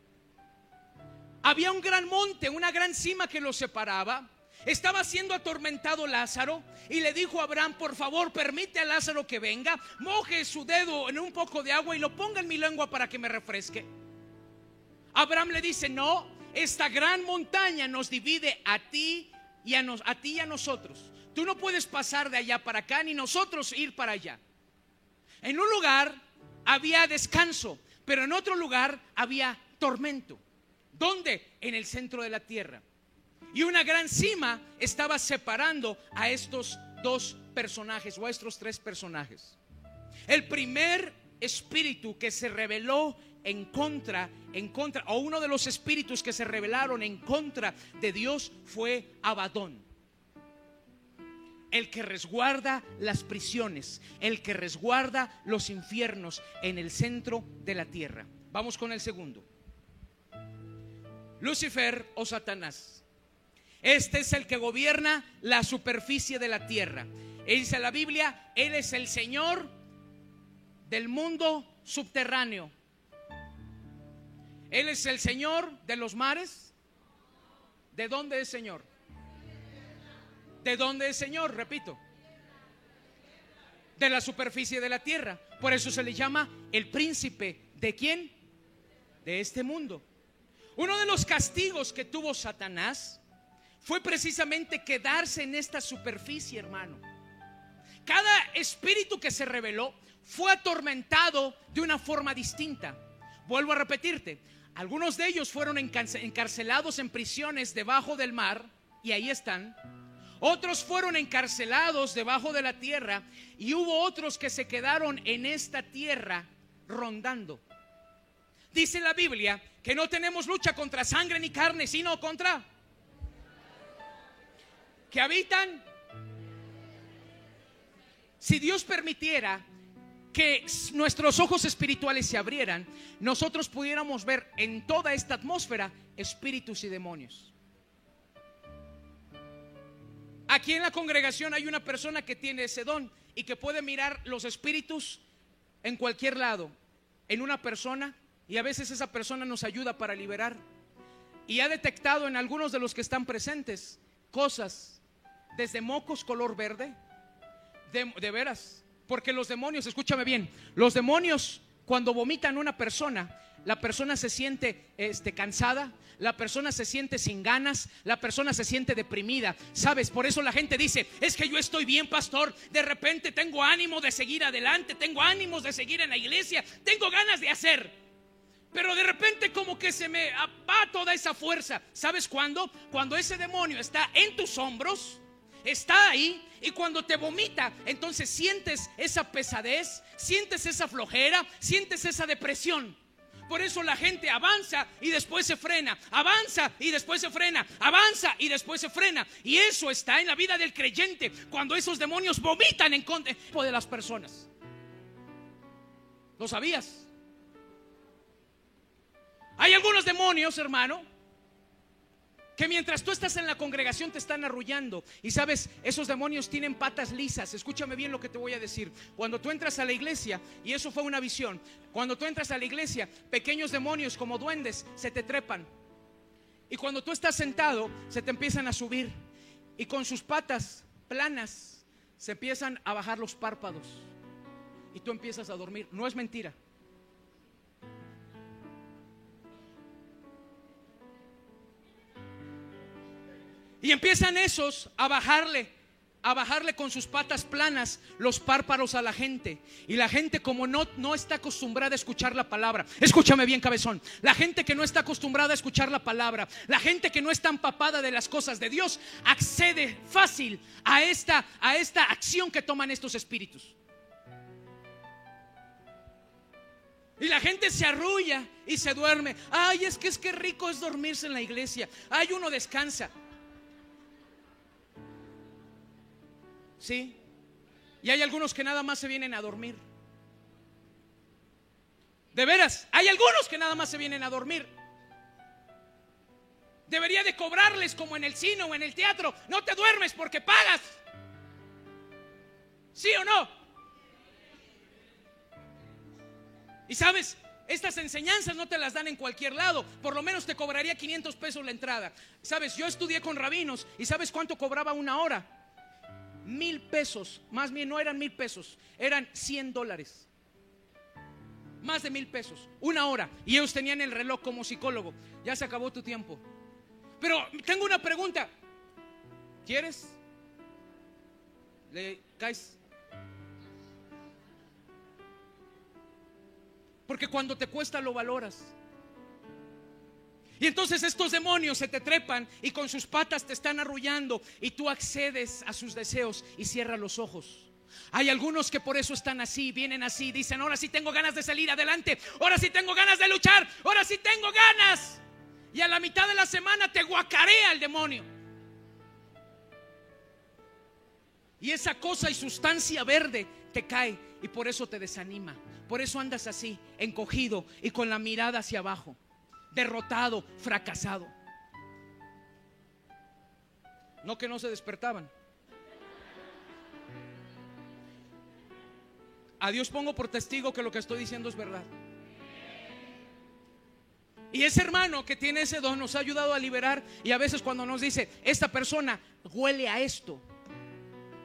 Había un gran monte, una gran cima que los separaba. Estaba siendo atormentado Lázaro y le dijo a Abraham: por favor, permite a Lázaro que venga, moje su dedo en un poco de agua y lo ponga en mi lengua para que me refresque. Abraham le dice: no, esta gran montaña nos divide a ti y a nosotros. Tú no puedes pasar de allá para acá, ni nosotros ir para allá. En un lugar había descanso, pero en otro lugar había tormento. ¿Dónde? En el centro de la tierra. Y una gran cima estaba separando a estos dos personajes, o a estos tres personajes. El primer espíritu que se rebeló en contra, o uno de los espíritus que se rebelaron en contra de Dios, fue Abadón. El que resguarda las prisiones, el que resguarda los infiernos en el centro de la tierra. Vamos con el segundo. Lucifer o Satanás. Este es el que gobierna la superficie de la tierra. Dice la Biblia, él es el Señor del mundo subterráneo. Él es el Señor de los mares. ¿De dónde es Señor? ¿De dónde es Señor? Repito. De la superficie de la tierra. Por eso se le llama el príncipe. ¿De quién? De este mundo. Uno de los castigos que tuvo Satanás fue precisamente quedarse en esta superficie, hermano. Cada espíritu que se rebeló fue atormentado de una forma distinta. Vuelvo a repetirte, algunos de ellos fueron encarcelados en prisiones debajo del mar, y ahí están. Otros fueron encarcelados debajo de la tierra, y hubo otros que se quedaron en esta tierra rondando. Dice la Biblia que no tenemos lucha contra sangre ni carne, sino contra que habitan. Si Dios permitiera que nuestros ojos espirituales se abrieran, nosotros pudiéramos ver en toda esta atmósfera espíritus y demonios. Aquí en la congregación hay una persona que tiene ese don y que puede mirar los espíritus en cualquier lado, en una persona, y a veces esa persona nos ayuda para liberar. Y ha detectado en algunos de los que están presentes cosas, desde mocos color verde, de veras, porque los demonios, escúchame bien, los demonios cuando vomitan a una persona, la persona se siente cansada, la persona se siente sin ganas, la persona se siente deprimida. ¿Sabes? Por eso la gente dice: es que yo estoy bien, pastor, de repente tengo ánimo de seguir adelante, tengo ánimos de seguir en la iglesia, tengo ganas de hacer, pero de repente como que se me va toda esa fuerza. ¿Sabes cuándo? Cuando ese demonio está en tus hombros, está ahí, y cuando te vomita, entonces sientes esa pesadez, sientes esa flojera, sientes esa depresión. Por eso la gente avanza y después se frena, avanza y después se frena, avanza y después se frena. Y eso está en la vida del creyente, cuando esos demonios vomitan en contra de las personas. ¿Lo sabías? Hay algunos demonios, hermano, que mientras tú estás en la congregación te están arrullando. Y sabes, esos demonios tienen patas lisas. Escúchame bien lo que te voy a decir. Cuando tú entras a la iglesia, y eso fue una visión, cuando tú entras a la iglesia, pequeños demonios como duendes se te trepan. Y cuando tú estás sentado, se te empiezan a subir, y con sus patas planas se empiezan a bajar los párpados, y tú empiezas a dormir. No es mentira. Y empiezan esos a bajarle con sus patas planas los párpados a la gente. Y la gente, como no está acostumbrada a escuchar la palabra, escúchame bien, cabezón, la gente que no está acostumbrada a escuchar la palabra, la gente que no está empapada de las cosas de Dios, accede fácil a esta acción que toman estos espíritus. Y la gente se arrulla y se duerme. Ay, es que rico es dormirse en la iglesia. Ay, uno descansa. Sí. Y hay algunos que nada más se vienen a dormir. De veras, hay algunos que nada más se vienen a dormir. Debería de cobrarles como en el cine o en el teatro. No te duermes porque pagas. ¿Sí o no? Y sabes, estas enseñanzas no te las dan en cualquier lado. Por lo menos te cobraría 500 pesos la entrada. Sabes, yo estudié con rabinos. ¿Y sabes cuánto cobraba una hora? 1,000 pesos. Más bien no eran 1,000 pesos, eran $100. Más de 1,000 pesos, una hora. Y ellos tenían el reloj como psicólogo. Ya se acabó tu tiempo. Pero tengo una pregunta. ¿Quieres? ¿Le caes? Porque cuando te cuesta lo valoras. Y entonces estos demonios se te trepan y con sus patas te están arrullando y tú accedes a sus deseos y cierras los ojos. Hay algunos que por eso están así, vienen así, dicen: ahora sí tengo ganas de salir adelante, ahora sí tengo ganas de luchar, ahora sí tengo ganas. Y a la mitad de la semana te guacarea el demonio. Y esa cosa y sustancia verde te cae y por eso te desanima. Por eso andas así, encogido y con la mirada hacia abajo, derrotado, fracasado. No que no se despertaban. A Dios pongo por testigo que lo que estoy diciendo es verdad. Y ese hermano que tiene ese don nos ha ayudado a liberar. Y a veces cuando nos dice: esta persona huele a esto,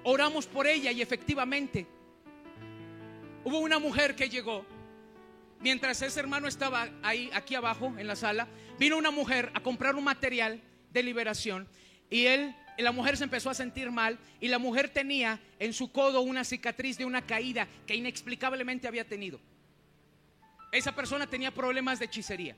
oramos por ella y efectivamente hubo una mujer que llegó. Mientras ese hermano estaba ahí, aquí abajo en la sala, vino una mujer a comprar un material de liberación. Y la mujer se empezó a sentir mal. Y la mujer tenía en su codo una cicatriz de una caída que inexplicablemente había tenido. Esa persona tenía problemas de hechicería.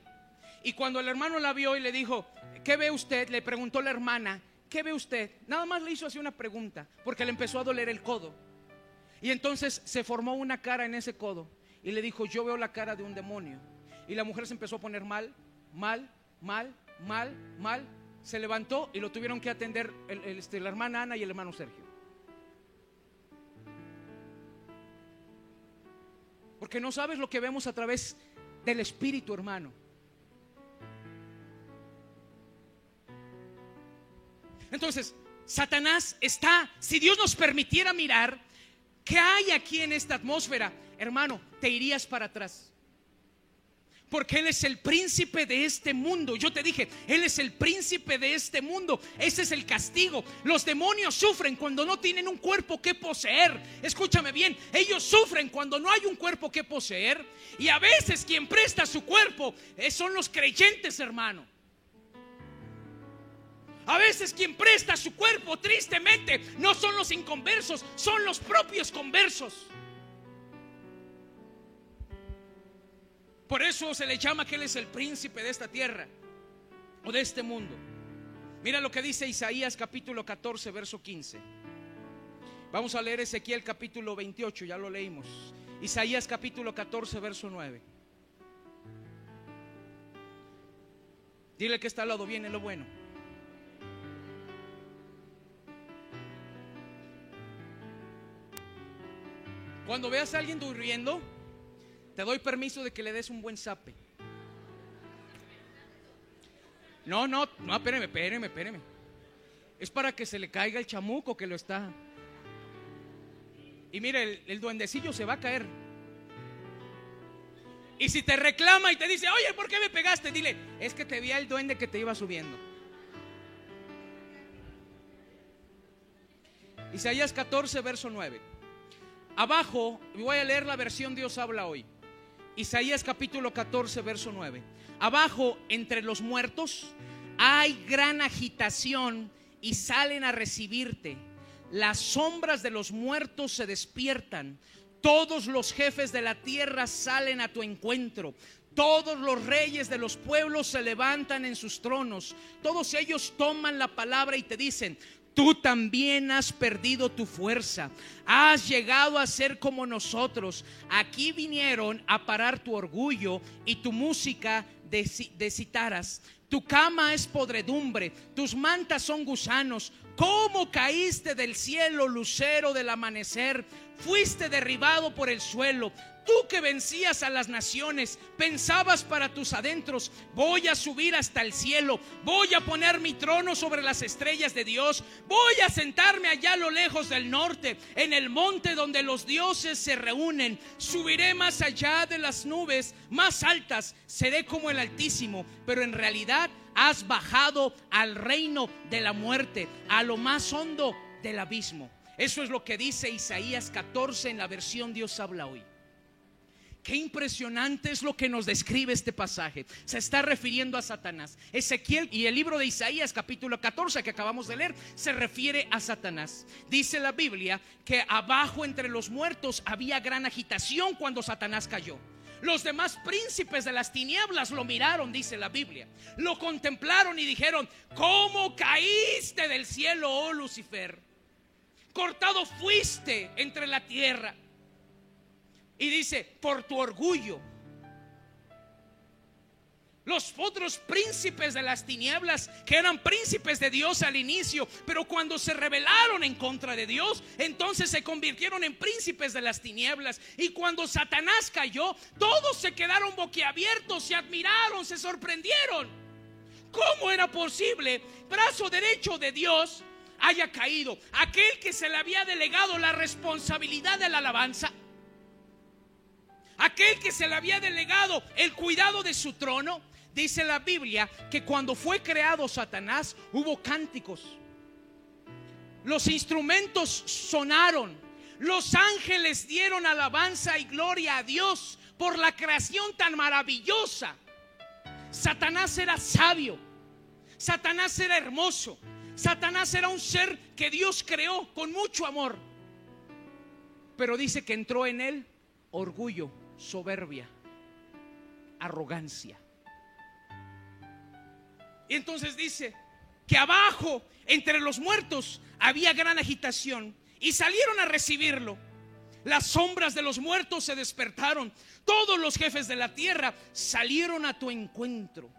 Y cuando el hermano la vio y le dijo: ¿qué ve usted? Le preguntó la hermana: ¿qué ve usted? Nada más le hizo así una pregunta, porque le empezó a doler el codo. Y entonces se formó una cara en ese codo. Y le dijo: yo veo la cara de un demonio. Y la mujer se empezó a poner mal. Se levantó y lo tuvieron que atender la hermana Ana y el hermano Sergio. Porque no sabes lo que vemos a través del Espíritu, hermano. Entonces, Satanás está, si Dios nos permitiera mirar qué hay aquí en esta atmósfera, hermano, te irías para atrás. Porque Él es el príncipe de este mundo. Yo te dije, Él es el príncipe de este mundo. Ese es el castigo. Los demonios sufren cuando no tienen un cuerpo que poseer. Escúchame bien, ellos sufren cuando no hay un cuerpo que poseer. Y a veces quien presta su cuerpo son los creyentes, hermano. A veces quien presta su cuerpo, tristemente, no son los inconversos, son los propios conversos. Por eso se le llama que Él es el príncipe de esta tierra o de este mundo. Mira lo que dice Isaías capítulo 14 verso 15. Vamos a leer Ezequiel capítulo 28, ya lo leímos. Isaías capítulo 14 verso 9. Dile que está al lado: viene lo bueno. Cuando veas a alguien durmiendo, te doy permiso de que le des un buen zape. No, espéreme. Es para que se le caiga el chamuco que lo está. Y mire, el duendecillo se va a caer. Y si te reclama y te dice: oye, ¿por qué me pegaste? Dile: es que te vi al duende que te iba subiendo. Isaías 14 verso 9. Abajo, voy a leer la versión Dios habla hoy. Isaías capítulo 14 verso 9. Abajo, entre los muertos hay gran agitación y salen a recibirte. Las sombras de los muertos se despiertan. Todos los jefes de la tierra salen a tu encuentro. Todos los reyes de los pueblos se levantan en sus tronos. Todos ellos toman la palabra y te dicen: Tú también has perdido tu fuerza. Has llegado a ser como nosotros. Aquí vinieron a parar tu orgullo y tu música de citaras. Tu cama es podredumbre, tus mantas son gusanos. ¿Cómo caíste del cielo, lucero del amanecer? Fuiste derribado por el suelo. Tú que vencías a las naciones, pensabas para tus adentros: voy a subir hasta el cielo, voy a poner mi trono sobre las estrellas de Dios, voy a sentarme allá a lo lejos del norte, en el monte donde los dioses se reúnen. Subiré más allá de las nubes más altas, seré como el Altísimo. Pero en realidad has bajado al reino de la muerte, a lo más hondo del abismo. Eso es lo que dice Isaías 14 en la versión Dios habla hoy. Qué impresionante es lo que nos describe este pasaje. Se está refiriendo a Satanás. Ezequiel y el libro de Isaías capítulo 14 que acabamos de leer se refiere a Satanás. Dice la Biblia que abajo entre los muertos había gran agitación cuando Satanás cayó. Los demás príncipes de las tinieblas lo miraron, dice la Biblia. Lo contemplaron y dijeron: ¿cómo caíste del cielo, oh Lucifer? Cortado fuiste entre la tierra. Y dice: por tu orgullo. Los otros príncipes de las tinieblas, que eran príncipes de Dios al inicio, pero cuando se rebelaron en contra de Dios, entonces se convirtieron en príncipes de las tinieblas. Y cuando Satanás cayó, todos se quedaron boquiabiertos, se admiraron, se sorprendieron. ¿Cómo era posible? Brazo derecho de Dios haya caído. Aquel que se le había delegado la responsabilidad de la alabanza, aquel que se le había delegado el cuidado de su trono. Dice la Biblia que cuando fue creado Satanás hubo cánticos, los instrumentos sonaron, los ángeles dieron alabanza y gloria a Dios por la creación tan maravillosa. Satanás era sabio, Satanás era hermoso, Satanás era un ser que Dios creó con mucho amor. Pero dice que entró en él orgullo, soberbia, arrogancia. Y entonces dice que abajo entre los muertos había gran agitación y salieron a recibirlo. Las sombras de los muertos se despertaron. Todos los jefes de la tierra salieron a tu encuentro.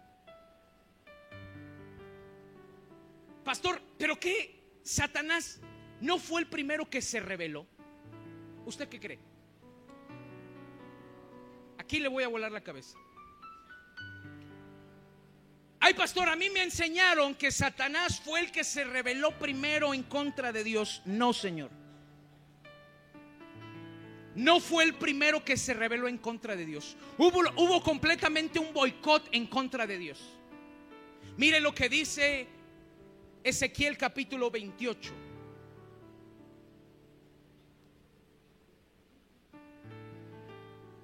Pastor, ¿pero qué? ¿Satanás no fue el primero que se rebeló? ¿Usted qué cree? Aquí le voy a volar la cabeza. Ay, pastor, a mí me enseñaron que Satanás fue el que se rebeló primero en contra de Dios. No, señor. No fue el primero que se rebeló en contra de Dios. Hubo completamente un boicot en contra de Dios. Mire lo que dice Ezequiel capítulo 28.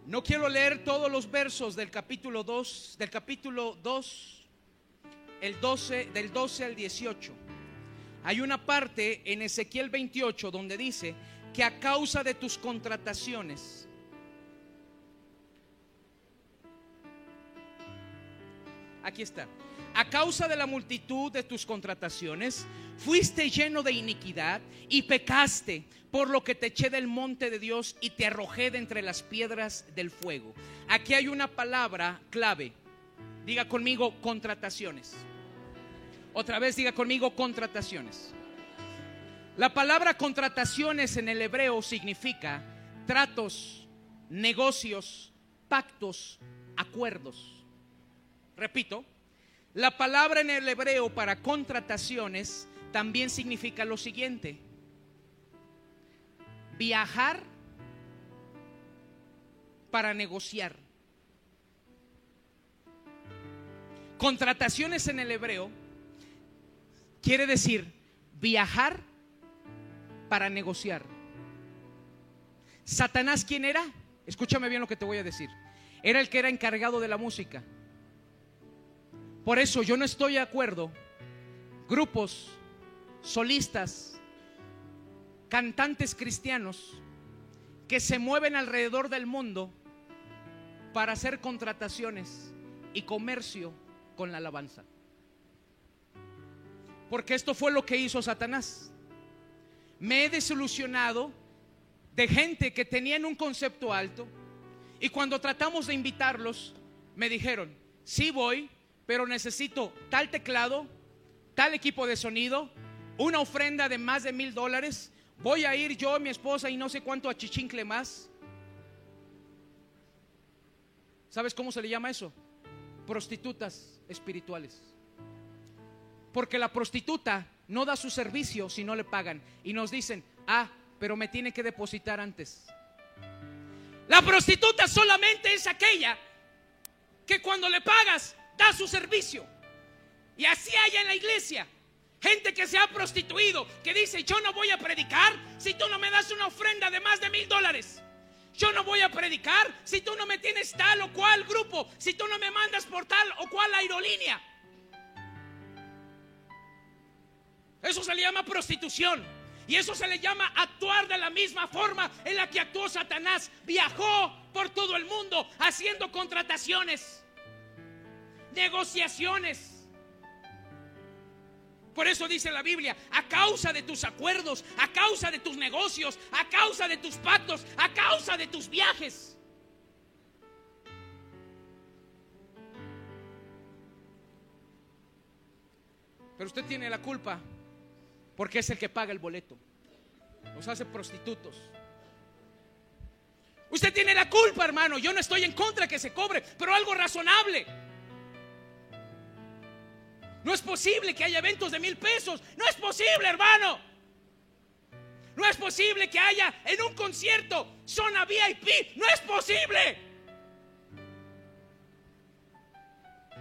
No quiero leer todos los versos del capítulo 2, del 12 al 18. Hay una parte en Ezequiel 28 donde dice que a causa de tus contrataciones, aquí está, a causa de la multitud de tus contrataciones, fuiste lleno de iniquidad y pecaste, por lo que te eché del monte de Dios y te arrojé de entre las piedras del fuego. Aquí hay una palabra clave. Diga conmigo: contrataciones. Otra vez diga conmigo: contrataciones. La palabra contrataciones en el hebreo significa tratos, negocios, pactos, acuerdos. Repito, la palabra en el hebreo para contrataciones también significa lo siguiente: viajar para negociar. Contrataciones en el hebreo quiere decir viajar para negociar. ¿Satanás quién era? Escúchame bien lo que te voy a decir. Era el que era encargado de la música. Por eso yo no estoy de acuerdo. Grupos, solistas, cantantes cristianos que se mueven alrededor del mundo para hacer contrataciones y comercio con la alabanza. Porque esto fue lo que hizo Satanás. Me he desilusionado de gente que tenían un concepto alto, y cuando tratamos de invitarlos, me dijeron: sí voy, pero necesito tal teclado, tal equipo de sonido, una ofrenda de más de $1,000. Voy a ir yo, mi esposa y no sé cuánto achichincle más. ¿Sabes cómo se le llama eso? Prostitutas espirituales. Porque la prostituta no da su servicio si no le pagan, y nos dicen: pero me tiene que depositar antes. La prostituta solamente es aquella que cuando le pagas da su servicio. Y así hay en la iglesia gente que se ha prostituido, que dice: yo no voy a predicar si tú no me das una ofrenda de más de $1,000. Yo no voy a predicar si tú no me tienes tal o cual grupo, si tú no me mandas por tal o cual aerolínea. Eso se le llama prostitución. Y eso se le llama actuar de la misma forma en la que actuó Satanás. Viajó por todo el mundo haciendo contrataciones, negociaciones. Por eso dice la Biblia: a causa de tus acuerdos, a causa de tus negocios, a causa de tus pactos, a causa de tus viajes. Pero usted tiene la culpa, porque es el que paga el boleto. Nos hace prostitutos. Usted tiene la culpa, hermano. Yo no estoy en contra que se cobre, pero algo razonable. No es posible que haya eventos de $1,000. No es posible, hermano. No es posible que haya en un concierto zona VIP. No es posible.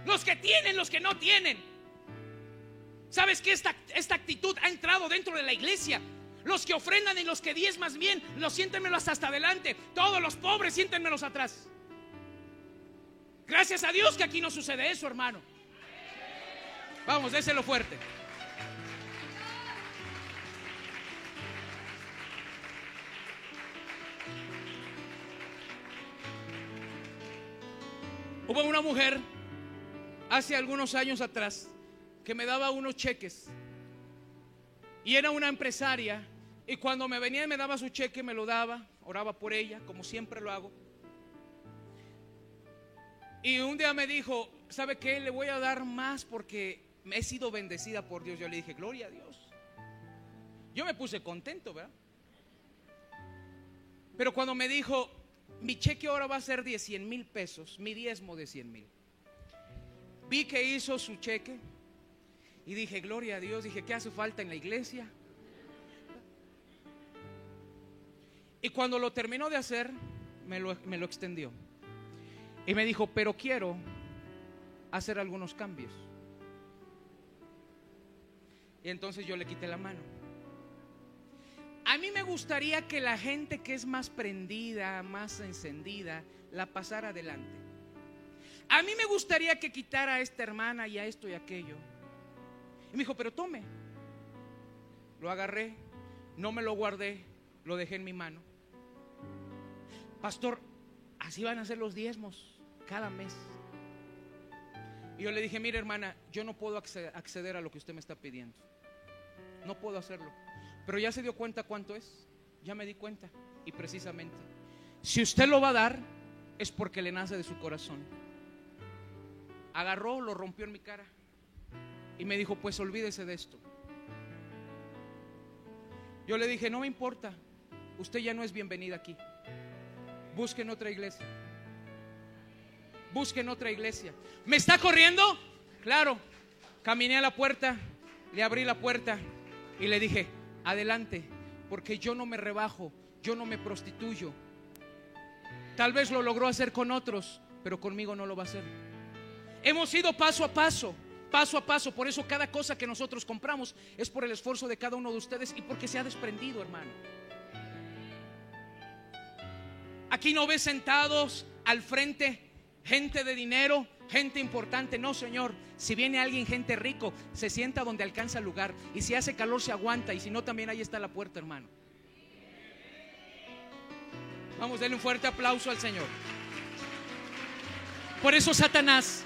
Los que tienen, los que no tienen. ¿Sabes que esta actitud ha entrado dentro de la iglesia? Los que ofrendan y los que diezman bien, los siéntenmelos hasta adelante. Todos los pobres, siéntenmelos atrás. Gracias a Dios que aquí no sucede eso, hermano. Vamos, déselo fuerte. Hubo una mujer hace algunos años atrás que me daba unos cheques, y era una empresaria, y cuando me venía y me daba su cheque, me lo daba, oraba por ella, como siempre lo hago. Y un día me dijo: ¿sabe qué? Le voy a dar más porque he sido bendecida por Dios. Yo le dije: gloria a Dios. Yo me puse contento, ¿verdad? Pero cuando me dijo: mi cheque ahora va a ser de $100,000, mi diezmo de 100,000, vi que hizo su cheque y dije: gloria a Dios. Dije: ¿qué hace falta en la iglesia? Y cuando lo terminó de hacer, me lo extendió y me dijo: pero quiero hacer algunos cambios. Y entonces yo le quité la mano. A mí me gustaría que la gente que es más prendida, más encendida, la pasara adelante. A mí me gustaría que quitara a esta hermana y a esto y aquello. Y me dijo: pero tome. Lo agarré, no me lo guardé, lo dejé en mi mano. Pastor, así van a ser los diezmos cada mes. Y yo le dije: mire, hermana, yo no puedo acceder a lo que usted me está pidiendo. No puedo hacerlo. Pero ya se dio cuenta cuánto es. Ya me di cuenta. Y precisamente, si usted lo va a dar, es porque le nace de su corazón. Agarró, lo rompió en mi cara y me dijo: pues olvídese de esto. Yo le dije: no me importa, usted ya no es bienvenida aquí. Busquen otra iglesia. Busquen otra iglesia. ¿Me está corriendo? Claro. Caminé a la puerta, le abrí la puerta y le dije: adelante, porque yo no me rebajo, yo no me prostituyo. Tal vez lo logró hacer con otros, pero conmigo no lo va a hacer. Hemos ido paso a paso, paso a paso. Por eso cada cosa que nosotros compramos es por el esfuerzo de cada uno de ustedes y porque se ha desprendido, hermano. Aquí no ves sentados al frente gente de dinero, gente importante. No, Señor. Si viene alguien, gente rico, se sienta donde alcanza el lugar. Y si hace calor se aguanta. Y si no, también ahí está la puerta, hermano. Vamos, denle un fuerte aplauso al Señor. Por eso Satanás